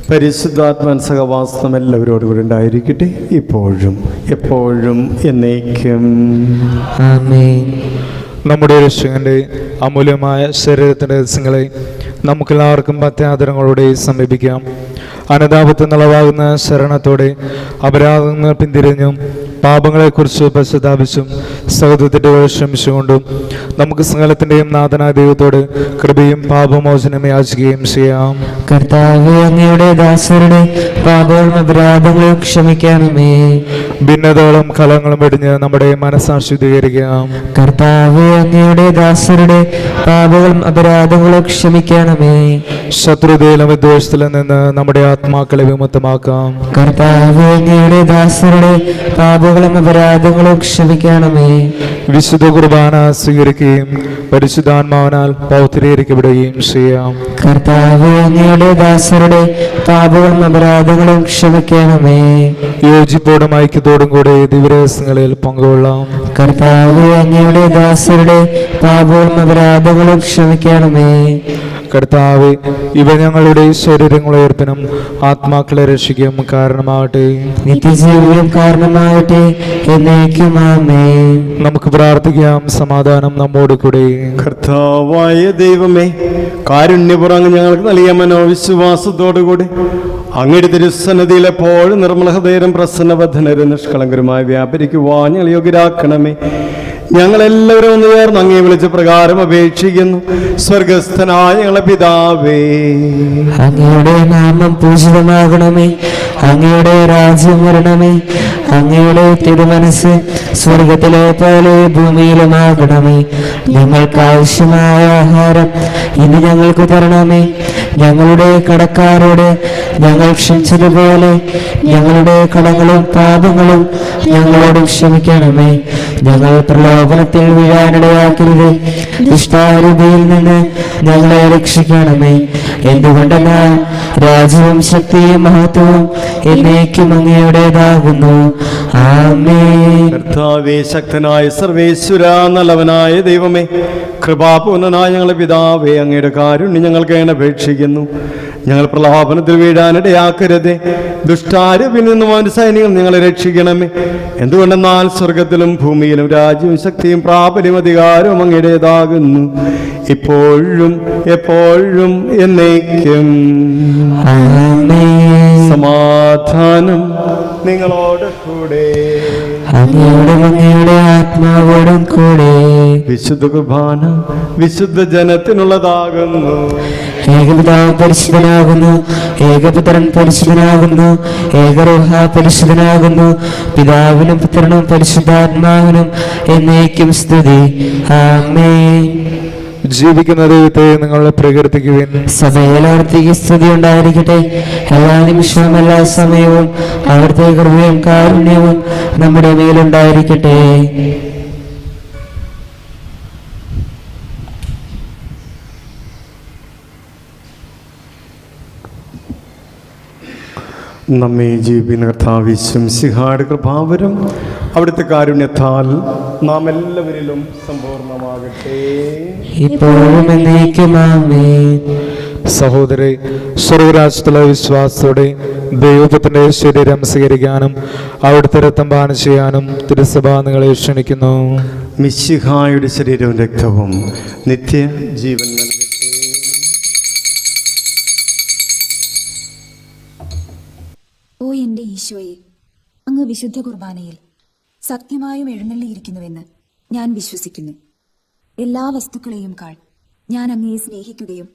പരിശുദ്ധാത്മാൻ സഹവാസം എല്ലാവരോടും കൂടി ഉണ്ടായിരിക്കട്ടെ, ഇപ്പോഴും എപ്പോഴും എന്നേക്കും. ആമേൻ. നമ്മുടെ രക്ഷകന്റെ അമൂല്യമായ ശരീരത്തിൻ്റെ രഹസ്യങ്ങളെ നമുക്കെല്ലാവർക്കും ഭക്ത്യാദരങ്ങളോടെ സമീപിക്കാം. അനതാപത്തിൽ നിളവാകുന്ന ശരണത്തോടെ അപരാധങ്ങൾ പിന്തിരിഞ്ഞും പാപങ്ങളെക്കുറിച്ച് പശ്ചാത്താപിച്ചും സഹോദരത്തിൻ്റെ ശ്രമിച്ചുകൊണ്ടും നമുക്ക് സകലത്തിൻ്റെയും നാഥനായ ദൈവത്തോട് കൃപയും പാപമോചനം യാചിക്കുകയും ചെയ്യാം. കർത്താവേ, അങ്ങയുടെ ദാസരുടെ പാപങ്ങളും അപരാധങ്ങളും ക്ഷമിക്കണമേ. ഭിന്നതകളും കലങ്ങളും വെടിഞ്ഞ് നമ്മുടെ മനസ്സാക്ഷി ശുദ്ധീകരിക്കാം. കർത്താവേ, അങ്ങയുടെ ദാസരുടെ പാപങ്ങളും അപരാധങ്ങളും ക്ഷമിക്കണമേ. ശത്രുതയിലും വിദ്വേഷത്തിലും നിന്ന് നമ്മുടെ ആത്മാക്കളെ വിമുക്തമാക്കാം. കർത്താവേ, അങ്ങയുടെ ദാസരുടെ പാപങ്ങളും അപരാധങ്ങളും ക്ഷമിക്കണമേ. വിശുദ്ധ കുർബാന സ്വീകരിക്കുകയും പരിശുദ്ധാത്മാവിനാൽ പൗത്രീകരിക്കപ്പെടുകയും ചെയ്യാം. കർത്താവേ, അങ്ങയുടെ ദാസരുടെ പാപങ്ങളും അപരാധങ്ങളും ക്ഷമിക്കണമേ. യോജിപ്പോടും ഐക്യത്തോടും കൂടി ദിവ്യരഹസ്യങ്ങളിൽ പങ്കുകൊള്ളാം. കർത്താവേ, അങ്ങയുടെ ദാസരുടെ പാപങ്ങളും അപരാധങ്ങളും ക്ഷമിക്കണമേ. കർത്താവെ, ഇവ ഞങ്ങളുടെ ശരീരങ്ങളെ ഉയർപ്പിനും ആത്മാക്കളെ രക്ഷിക്കും കാരണമാകട്ടെ. നിത്യജീവനും കാരണമാകട്ടെ. എന്നേക്കും ആമേൻ. നമുക്ക് പ്രാർത്ഥിക്കാം. സമാധാനം നമ്മോട് കൂടെ. കർത്താവായ ദൈവമേ, കാരുണ്യപുറങ്ങ് ഞങ്ങൾക്ക് നൽകിയ മനോവിശ്വാസത്തോടുകൂടി അങ്ങയുടെ തിരുസന്നിധിയിൽ എപ്പോഴും നിർമ്മല ഹൃദയരും പ്രസന്നബദ്ധനരും നിഷ്കളങ്കരുമായി വ്യാപരിക്കുവാൻ ഞങ്ങൾ യോഗ്യരാക്കണമേ. ഞങ്ങളെല്ലാവരും ഒന്ന് ചേർന്ന് അങ്ങേ വിളിച്ച പ്രകാരം അപേക്ഷിക്കുന്നു. സ്വർഗസ്ഥനായ ഞങ്ങളെ പിതാവേ, അങ്ങയുടെ നാമം പൂജിതമാകണമേ. അങ്ങയുടെ രാജ്യം വരണമേ. അങ്ങയുടെ തിരുമനസ് സ്വർഗത്തിലെ പോലെ ഭൂമിയിലുമാകണമേ. ഞങ്ങൾക്ക് ആവശ്യമായ ആഹാരം ഇന്ന് ഞങ്ങൾക്ക് തരണമേ. ഞങ്ങളുടെ കടക്കാരോട് ഞങ്ങൾ ക്ഷമിച്ചതുപോലെ ഞങ്ങളുടെ കടങ്ങളും പാപങ്ങളും ഞങ്ങളോട് ക്ഷമിക്കണമേ. ഞങ്ങൾ പ്രലോഭനത്തിൽ വീഴാനിടയാക്കരുത്. ദുഷ്ടാരൂപിയിൽ നിന്ന് ഞങ്ങളെ രക്ഷിക്കണമേ. എന്തുകൊണ്ടെന്നാൽ രാജ്യവും ശക്തിയും മഹത്വവും എന്നേക്കും അങ്ങയുടേതാകുന്നു. ആമേൻ. കർത്താവേ, ശക്തനായ സർവേശ്വര, നല്ലവനായ ദൈവമേ, കൃപാപൂർണനായ ഞങ്ങളെ പിതാവേ, അങ്ങയുടെ കാരുണ്യം ഞങ്ങൾക്ക് അപേക്ഷിക്കുന്നു. ഞങ്ങൾ പ്രലോഭനത്തിൽ വീഴാനിടയാക്കരുതേ. ദുഷ്ടാരൂപിയിൽ നിന്നും അവന്റെ സൈന്യങ്ങൾ ഞങ്ങളെ രക്ഷിക്കണമേ. എന്തുകൊണ്ടെന്നാൽ സ്വർഗത്തിലും ഭൂമിയിലും രാജ്യവും ശക്തിയും പ്രാബല്യവും അധികാരവും അങ്ങയുടേതാകുന്നു, ഇപ്പോഴും എപ്പോഴും എന്നേക്കും. ആമേൻ. സമാധാനം നിങ്ങളോട് കൂടെ. അങ്ങയുടെ ആത്മാവോടും കൂടെ. വിശുദ്ധ കുർബാന വിശുദ്ധ ജനത്തിനുള്ളതാകുന്നു. ഏകപിതാവ് പരിശുദ്ധനാകുന്നു. ഏകപുത്രൻ പരിശുദ്ധനാകുന്നു. ഏകരൂഹ പരിശുദ്ധനാകുന്നു. പിതാവിനും പുത്രനും പരിശുദ്ധാത്മാവിനും എന്നേക്കും സ്തുതി. ആമേൻ. ജീവിക്കുന്ന ദൈവത്തെ നിങ്ങൾ പ്രകീർത്തിക്കുവിൻ. സഭയിലവർത്തേക്ക് സ്തുതി ഉണ്ടായിരിക്കട്ടെ. എല്ലാ നിമിഷവും എല്ലാ സമയവും അവിടുത്തെ കൃപയും കാരുണ്യവും നമ്മുടെ മേലുണ്ടായിരിക്കട്ടെ. നമ്മെ ജീവിക്കുന്ന കർത്താവ് ശംസിഹായുടെ കൃപാവരം അവിടുത്തെ കാരുണ്യത്താൽ നാം എല്ലാവരിലും സമ്പൂർണ്ണമാകട്ടെ. ഇപ്പോഴും എന്നേക്കും ആമേൻ. സഹോദരി, സ്വർഗരാജ്യത്തിലെ വിശ്വാസത്തോടെ ദൈവപുത്രന്റെ ശരീരം സ്വീകരിക്കാനും അവിടുത്തെ രക്തം പാനം ചെയ്യാനും തിരുസഭ നിങ്ങളെ ക്ഷണിക്കുന്നു. മിശിഹായുടെ ശരീരവും രക്തവും നിത്യ ജീവൻ നൽകട്ടെ. ഓ എൻ്റെ ഈശോയെ, അങ്ങ് വിശുദ്ധ കുർബാനയിൽ സത്യമായും എഴുന്നള്ളിയിരിക്കുന്നുവെന്ന് ഞാൻ വിശ്വസിക്കുന്നു. എല്ലാ വസ്തുക്കളെയും കാൾ ഞാൻ അങ്ങയെ സ്നേഹിക്കുകയും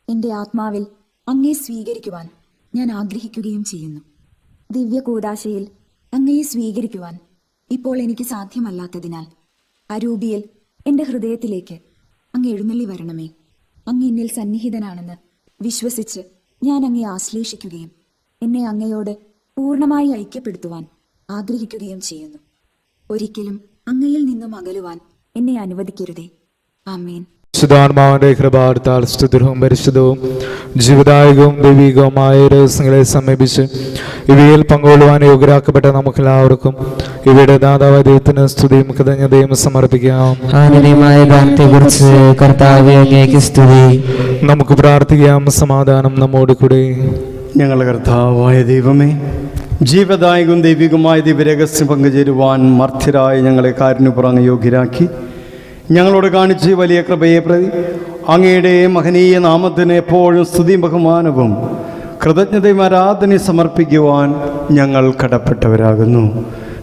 എൻ്റെ ആത്മാവിൽ അങ്ങയെ സ്വീകരിക്കുവാൻ ഞാൻ ആഗ്രഹിക്കുകയും ചെയ്യുന്നു. ദിവ്യ കൂദാശയിൽ അങ്ങയെ സ്വീകരിക്കുവാൻ ഇപ്പോൾ എനിക്ക് സാധ്യമല്ലാത്തതിനാൽ അരൂപിയിൽ എൻ്റെ ഹൃദയത്തിലേക്ക് അങ്ങ് എഴുന്നള്ളി വരണമേ. അങ്ങ് എന്നിൽ സന്നിഹിതനാണെന്ന് വിശ്വസിച്ച് ഞാൻ അങ്ങയെ ആശ്ലേഷിക്കുകയും എന്നെ അങ്ങയോട് പൂർണ്ണമായി ഐക്യപ്പെടുത്തുവാൻ ആഗ്രഹിക്കുകയും ചെയ്യുന്നു. ഒരിക്കലും അങ്ങയിൽ നിന്നും അകലുവാൻ എന്നെ അനുവദിക്കരുതേ. ആമേൻ. വിശുദ്ധാത്മാവിന്റെ കൃപാർത്താൽ സ്തുതിർഹവും പരിശുദ്ധവും ജീവദായകവും ദൈവികവുമായ രഹസ്യങ്ങളെ സമീപിച്ച് ഇവയിൽ പങ്കുകൊള്ളുവാൻ യോഗ്യരാക്കപ്പെട്ട നമുക്കെല്ലാവർക്കും ഇവയുടെ ദാതാവായ ദൈവത്തിന് സ്തുതിയും കൃതജ്ഞതയും സമർപ്പിക്കാം. ആനന്ദമായ ദാനത്തെക്കുറിച്ച് കർത്താവേ അങ്ങേക്ക് സ്തുതി. നമുക്ക് പ്രാർത്ഥിക്കാം. സമാധാനം നമ്മോട് കൂടെ. ഞങ്ങളുടെ കർത്താവായ ദൈവമേ, ജീവദായകവും ദൈവികമായ ദിവ്യരഹസ്യം പങ്കുചേരുവാൻ മർത്യരായ ഞങ്ങളെ കാരുണ്യപുറങ്ങ് യോഗ്യരാക്കി ഞങ്ങളോട് കാണിച്ച് വലിയ കൃപയെ പ്രതി അങ്ങയുടെ മഹനീയ നാമത്തിന് എപ്പോഴും സ്തുതിയും ബഹുമാനവും കൃതജ്ഞതയും ആരാധനയും സമർപ്പിക്കുവാൻ ഞങ്ങൾ കടപ്പെട്ടവരാകുന്നു.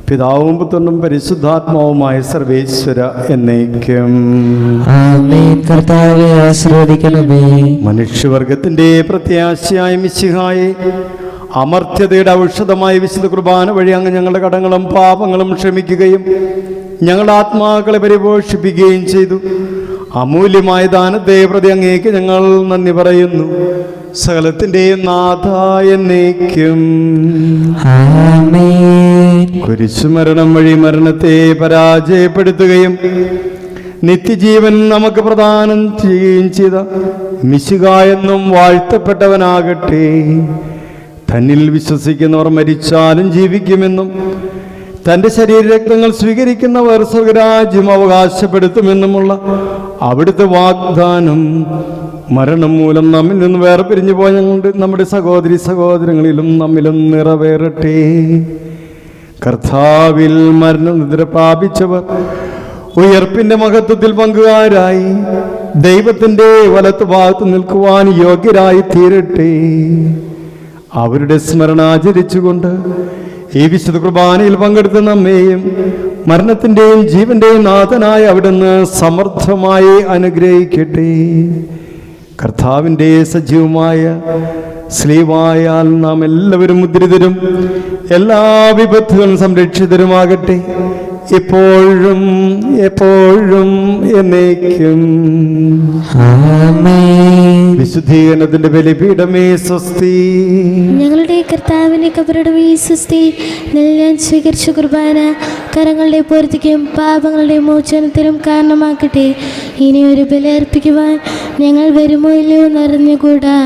പിതാവും പുത്രനും പരിശുദ്ധാത്മാവുമായ സർവേശ്വര എന്നേക്കും. ആമേൻ. കർത്താവെ ആശീർവദിക്കണമേ. മനുഷ്യവർഗത്തിന്റെ പ്രത്യാശയായ മിശിഹായെ, അമർത്യതയുടെ ഔഷധമായ വിശുദ്ധ കുർബാന വഴി അങ്ങ് ഞങ്ങളുടെ കടങ്ങളും പാപങ്ങളും ക്ഷമിക്കുകയും ഞങ്ങളുടെ ആത്മാക്കളെ പരിപോഷിപ്പിക്കുകയും ചെയ്തു. അമൂല്യമായ ദാനത്തെ പ്രതി അങ്ങേക്ക് ഞങ്ങൾ നന്ദി പറയുന്നു. സകലത്തിന്റെയും നാഥ എന്നേക്കും. ആമേൻ. കുരിശുമരണം വഴി മരണത്തെ പരാജയപ്പെടുത്തുകയും നിത്യജീവൻ നമുക്ക് പ്രദാനം ചെയ്യുകയും ചെയ്ത മിശിഹാ എന്നും വാഴ്ത്തപ്പെട്ടവനാകട്ടെ. തന്നിൽ വിശ്വസിക്കുന്നവർ മരിച്ചാലും ജീവിക്കുമെന്നും തൻ്റെ ശരീരരക്തങ്ങൾ സ്വീകരിക്കുന്നവർ സ്വർഗരാജ്യം അവകാശപ്പെടുത്തുമെന്നുമുള്ള അവിടുത്തെ വാഗ്ദാനം മരണം മൂലം നമ്മിൽ നിന്ന് വേർപിരിഞ്ഞു പോയ നമ്മുടെ സഹോദരി സഹോദരങ്ങളിലും നമ്മിലും നിറവേറട്ടെ. കർത്താവിൽ മരണനിദ്ര പ്രാപിച്ചവർ ഉയർപ്പിന്റെ മഹത്വത്തിൽ പങ്കുകാരായി ദൈവത്തിൻ്റെ വലത്ത് ഭാഗത്ത് നിൽക്കുവാൻ യോഗ്യരായി തീരട്ടെ. അവരുടെ സ്മരണ ആചരിച്ചുകൊണ്ട് ഈ വിശുദ്ധ കുർബാനയിൽ പങ്കെടുത്ത നമ്മെയും മരണത്തിൻ്റെയും ജീവന്റെയും നാഥനായ അവിടുന്ന് സമർത്ഥമായി അനുഗ്രഹിക്കട്ടെ. കർത്താവിൻ്റെ സജീവമായ സ്ലീവായാൽ നാം എല്ലാവരും മുദ്രിതരും എല്ലാ വിപത്തുകളും സംരക്ഷിതരുമാകട്ടെ, എപ്പോഴും എപ്പോഴും എന്നേക്കും. ആമേൻ. വിശുദ്ധീകരണത്തിന്റെ ബലിപീഠമേ സ്വസ്തി. ഞങ്ങളുടെ കർത്താവിന്റെ കബറിടമേ സ്വസ്തി. ഞാൻ സ്വീകരിച്ച കുർബാന കരങ്ങളുടെ പൂർത്തിക്കും പാപങ്ങളുടെ മോചനത്തിനും കാരണമാക്കട്ടെ. ഇനി ഒരു ബലി അർപ്പിക്കുവാൻ ഞങ്ങൾ വരുമോ ഇല്ലയോ എന്നറിഞ്ഞുകൂടാ.